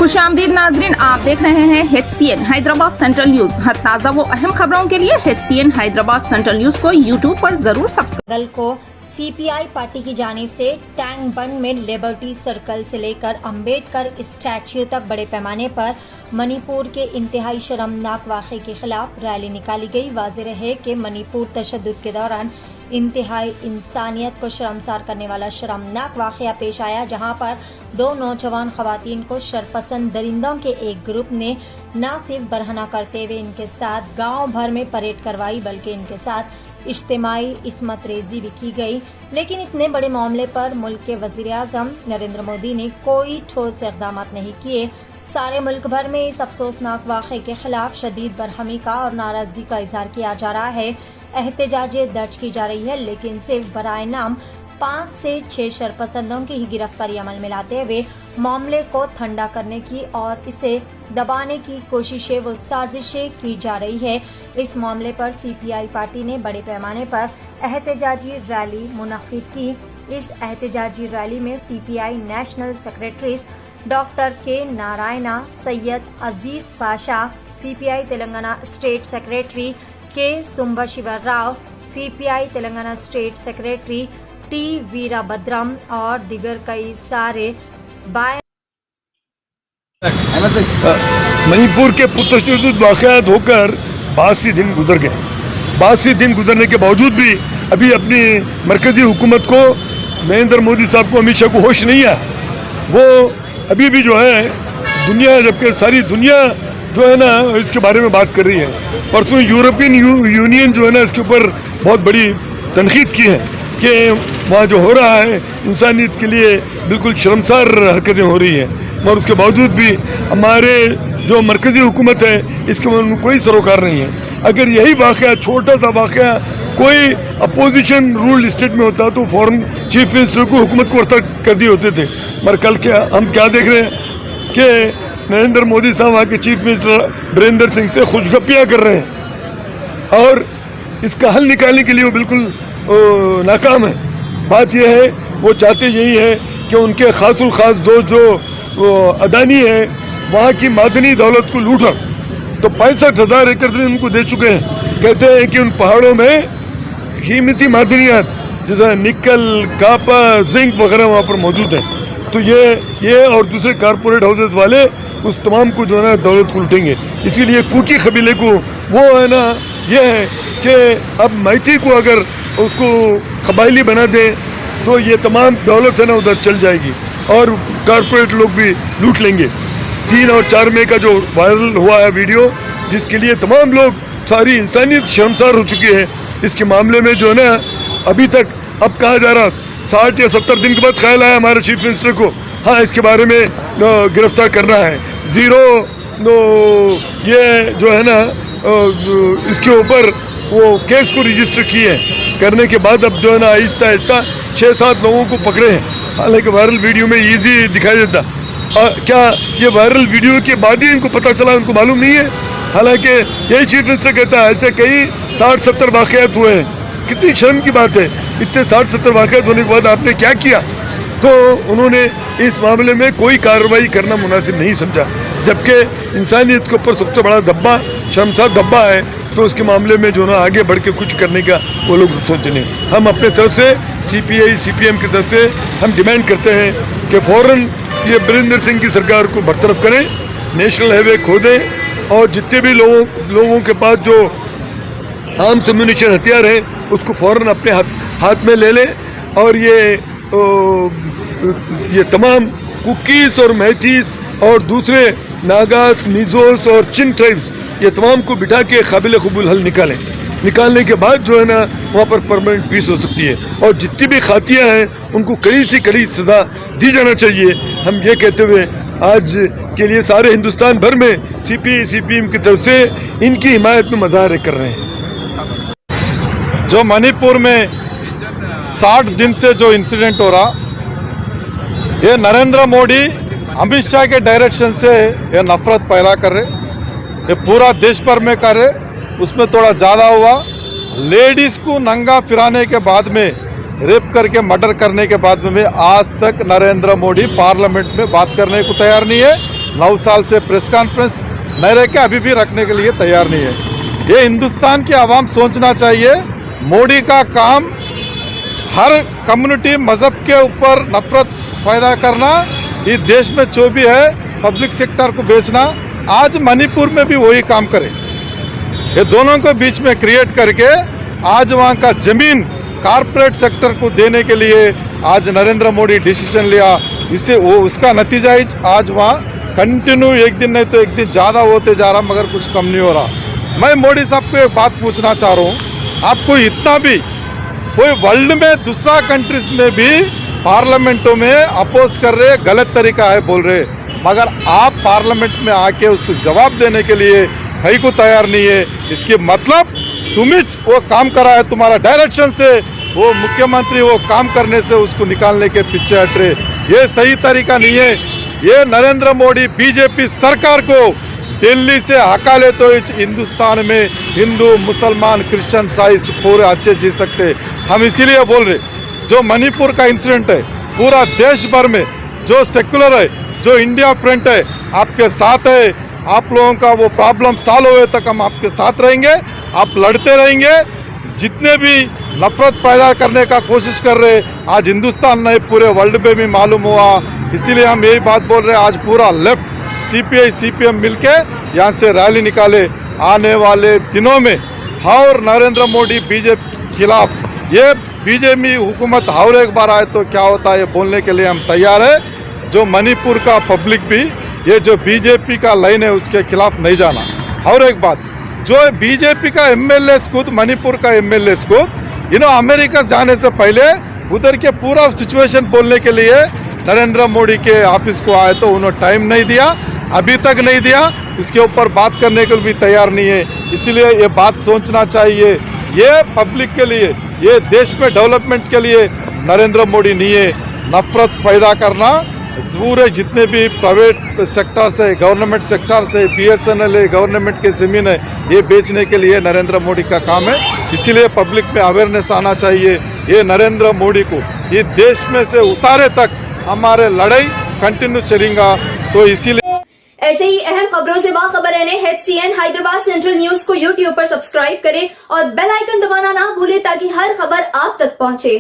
खुशामदीद नाजरीन, आप देख रहे हैं HCN हैदराबाद सेंट्रल न्यूज। हर ताज़ा वो अहम खबरों के लिए HCN हैदराबाद सेंट्रल न्यूज को यूट्यूब पर जरूर सब्सक्राइब। दल को CPI पार्टी की जानिब से टैंक बंड में लिबर्टी सर्कल से लेकर अंबेडकर स्टैच्यू तक बड़े पैमाने पर मणिपुर के इंतहाई शर्मनाक वाक़े के खिलाफ रैली निकाली गई। वाज़ेह रहे कि मणिपुर तशद्दुद के दौरान इंतहाई इंसानियत को शर्मसार करने वाला शर्मनाक वाक़या पेश आया, जहां पर 2 नौजवान ख़वातीन को शरपसंद दरिंदों के एक ग्रुप ने न सिर्फ बरहना करते हुए इनके साथ गांव भर में परेड करवाई, बल्कि इनके साथ इज्तिमाई इस्मत रेजी भी की गई। लेकिन इतने बड़े मामले पर मुल्क के वज़ीर-ए-आज़म नरेंद्र मोदी ने कोई ठोस इक़दाम नहीं किए। सारे मुल्क भर में इस अफसोसनाक वाक़े के खिलाफ शदीद बरहमी का और नाराज़गी का इजहार किया जा रहा है। एहतजाजें दर्ज की जा रही है, लेकिन सिर्फ बराए नाम 5 से 6 शरपसंदों की ही गिरफ्तारी अमल में लाते हुए मामले को ठंडा करने की और इसे दबाने की कोशिशें व साजिशें की जा रही है। इस मामले पर CPI पार्टी ने बड़े पैमाने पर एहतजाजी रैली मुनक़िद की। इस एहतजाजी रैली में CPI national secretaries doctor K Narayana, Syed Aziz Pasha, CPI Telangana state secretary K Sambasiva Rao, CPI Telangana state secretary T Veerabhadram और दिगर कई सारे मणिपुर के पुतशद्दुद वाक़यात होकर 82 दिन गुजर गए। 82 दिन गुजरने के बावजूद भी अभी अपनी मरकजी हुकूमत को, नरेंद्र मोदी साहब को, अमित शाह को होश नहीं है। वो अभी भी जो है दुनिया, जबकि सारी दुनिया जो है ना इसके बारे में बात कर रही है। परसों यूरोपियन यूनियन जो है ना इसके ऊपर बहुत बड़ी तनकीद की है कि वहाँ जो हो रहा है इंसानियत के लिए बिल्कुल शर्मसार हरकतें हो रही हैं, और उसके बावजूद भी हमारे जो मरकज़ी हुकूमत है इसके में कोई सरोकार नहीं है। अगर यही वाक़या, छोटा सा वाक़या, कोई अपोजिशन रूल्ड स्टेट में होता तो फ़ौरन चीफ मिनिस्टर को, हुकूमत को बर्खास्त कर दिए होते थे। मगर कल हम क्या देख रहे हैं कि नरेंद्र मोदी साहब वहाँ के चीफ मिनिस्टर बीरेंद्र सिंह से खुशगपियाँ कर रहे हैं और इसका हल निकालने के लिए वो बिल्कुल नाकाम है। बात यह है, वो चाहते यही है कि उनके खासुल खास दोस्त जो अदानी है वहाँ की मादनी दौलत को लूटा, तो 65,000 एकड़ में उनको दे चुके हैं। कहते हैं कि उन पहाड़ों में कीमती मादनियात जैसे निकल, कापर, जिंक वगैरह वहाँ पर मौजूद हैं। तो ये और दूसरे कारपोरेट हाउसेस वाले उस तमाम को जो है ना दौलत को लूटेंगे। इसीलिए कुकी कबीले को वो है ना ये है कि अब मैती को अगर उसको कबायली बना दे तो ये तमाम दौलत है ना उधर चल जाएगी और कारपोरेट लोग भी लूट लेंगे। 3 और 4 मई का जो वायरल हुआ है वीडियो, जिसके लिए तमाम लोग, सारी इंसानियत शर्मसार हो चुकी है, इसके मामले में जो है ना अभी तक अब कहा जा रहा 60 या 70 दिन के बाद ख्याल आया हमारे चीफ मिनिस्टर को, हाँ इसके बारे में गिरफ्तार करना है। ये जो है ना इसके ऊपर वो केस को रजिस्टर किए करने के बाद अब जो है ना आहिस्ता आहिस्ता 6-7 लोगों को पकड़े हैं। हालांकि वायरल वीडियो में इजी दिखाई देता, क्या ये वायरल वीडियो के बाद ही इनको पता चला, उनको मालूम नहीं है। हालांकि यही चीफ मिनिस्टर कहता है ऐसे कई 60-70 वाक़यात हुए हैं। कितनी शर्म की बात है, इतने 60-70 वाक़यात होने के बाद आपने क्या किया। तो उन्होंने इस मामले में कोई कार्रवाई करना मुनासिब नहीं समझा, जबकि इंसानियत के ऊपर सबसे बड़ा धब्बा, शर्मसार धब्बा है, तो उसके मामले में जो ना आगे बढ़ के कुछ करने का वो लोग सोच नहीं। हम अपने तरफ से CPI CPM की तरफ से हम डिमांड करते हैं कि फ़ौरन ये बीरेंद्र सिंह की सरकार को बरतरफ करें, नेशनल हाईवे खोदें और जितने भी लोगों के पास जो आर्म्स एम्यूनिशन हथियार है उसको फ़ौरन अपने हाथ में ले लें और ये तमाम कुकीज़ और मैथीस और दूसरे नागास, मिज़ोस और चिन ट्राइब्स, ये तमाम को बिठा के काबिल कबूल हल निकालने के बाद जो है ना वहाँ पर परमानेंट पीस हो सकती है। और जितनी भी खातियाँ हैं उनको कड़ी से कड़ी सज़ा दी जाना चाहिए। हम ये कहते हुए आज के लिए सारे हिंदुस्तान भर में CPI CPM की तरफ से इनकी हिमायत में मुजाहरे कर रहे हैं। जो मणिपुर में 60 दिन से जो इंसिडेंट हो रहा, ये नरेंद्र मोदी अमित शाह के डायरेक्शन से ये नफरत पैदा कर रहे, ये पूरा देश भर में कर रहे। उसमें थोड़ा ज़्यादा हुआ, लेडीज़ को नंगा फिराने के बाद में, रेप करके मर्डर करने के बाद में आज तक नरेंद्र मोदी पार्लियामेंट में बात करने को तैयार नहीं है। 9 साल से प्रेस कॉन्फ्रेंस नहीं रह के अभी भी रखने के लिए तैयार नहीं है। ये हिंदुस्तान की आवाम सोचना चाहिए, मोदी का काम हर कम्युनिटी मजहब के ऊपर नफरत पैदा करना, इस देश में जो भी है पब्लिक सेक्टर को बेचना, आज मणिपुर में भी वही काम करे। ये दोनों को बीच में क्रिएट करके आज वहाँ का जमीन कारपोरेट सेक्टर को देने के लिए आज नरेंद्र मोदी डिसीजन लिया। इससे वो उसका नतीजा ही आज वहाँ कंटिन्यू एक दिन नहीं तो एक दिन ज़्यादा होते जा रहा, मगर कुछ कम नहीं हो रहा। मैं मोदी साहब को एक बात पूछना चाह रहा हूँ, आपको इतना भी कोई वर्ल्ड में दूसरा कंट्रीज में भी पार्लियामेंटों में अपोज कर रहे, गलत तरीका है बोल रहे, मगर आप पार्लियामेंट में आके उसको जवाब देने के लिए कहीं को तैयार नहीं है। इसके मतलब तुम ही वो काम करा है, तुम्हारा डायरेक्शन से वो मुख्यमंत्री वो काम करने से उसको निकालने के पीछे हट रहे, ये सही तरीका नहीं है। ये नरेंद्र मोदी बीजेपी सरकार को दिल्ली से हका ले तो हिंदुस्तान में हिंदू मुसलमान क्रिश्चियन ईसाई पूरे अच्छे जी सकते। हम इसीलिए बोल रहे, जो मणिपुर का इंसिडेंट है पूरा देश भर में, जो सेकुलर है, जो इंडिया फ्रंट है, आपके साथ है। आप लोगों का वो प्रॉब्लम सॉल्व हुए तक हम आपके साथ रहेंगे, आप लड़ते रहेंगे। जितने भी नफरत पैदा करने का कोशिश कर रहे, आज हिंदुस्तान नहीं पूरे वर्ल्ड में भी मालूम हुआ। इसीलिए हम यही बात बोल रहे हैं, आज पूरा लेफ्ट सीपीआई सीपीएम मिलके यहाँ से रैली निकाले। आने वाले दिनों में और नरेंद्र मोदी बीजेपी के खिलाफ, ये बीजेपी हुकूमत और एक बार आए तो क्या होता है ये बोलने के लिए हम तैयार है। जो मणिपुर का पब्लिक भी ये जो बीजेपी का लाइन है उसके खिलाफ नहीं जाना। और एक बात, जो बीजेपी का एमएलए खुद मणिपुर का एमएलए खुद अमेरिका जाने से पहले उधर के पूरा सिचुएशन बोलने के लिए नरेंद्र मोदी के ऑफिस को आए तो उन्होंने टाइम नहीं दिया, अभी तक नहीं दिया, उसके ऊपर बात करने के लिए भी तैयार नहीं है। इसलिए ये बात सोचना चाहिए, ये पब्लिक के लिए, ये देश में डेवलपमेंट के लिए नरेंद्र मोदी नहीं है। नफरत पैदा करना पूरे जितने भी प्राइवेट सेक्टर से, गवर्नमेंट सेक्टर से, BSNL है, गवर्नमेंट की ज़मीन है, ये बेचने के लिए नरेंद्र मोदी का काम है। इसीलिए पब्लिक में अवेयरनेस आना चाहिए। ये नरेंद्र मोदी को ये देश में से उतारे तक हमारे लड़ाई कंटिन्यू चलेगा। तो इसीलिए ऐसे ही अहम खबरों से बाखबर रहने HCN हैदराबाद सेंट्रल न्यूज को YouTube पर सब्सक्राइब करें और बेल आइकन दबाना ना भूलें ताकि हर खबर आप तक पहुंचे।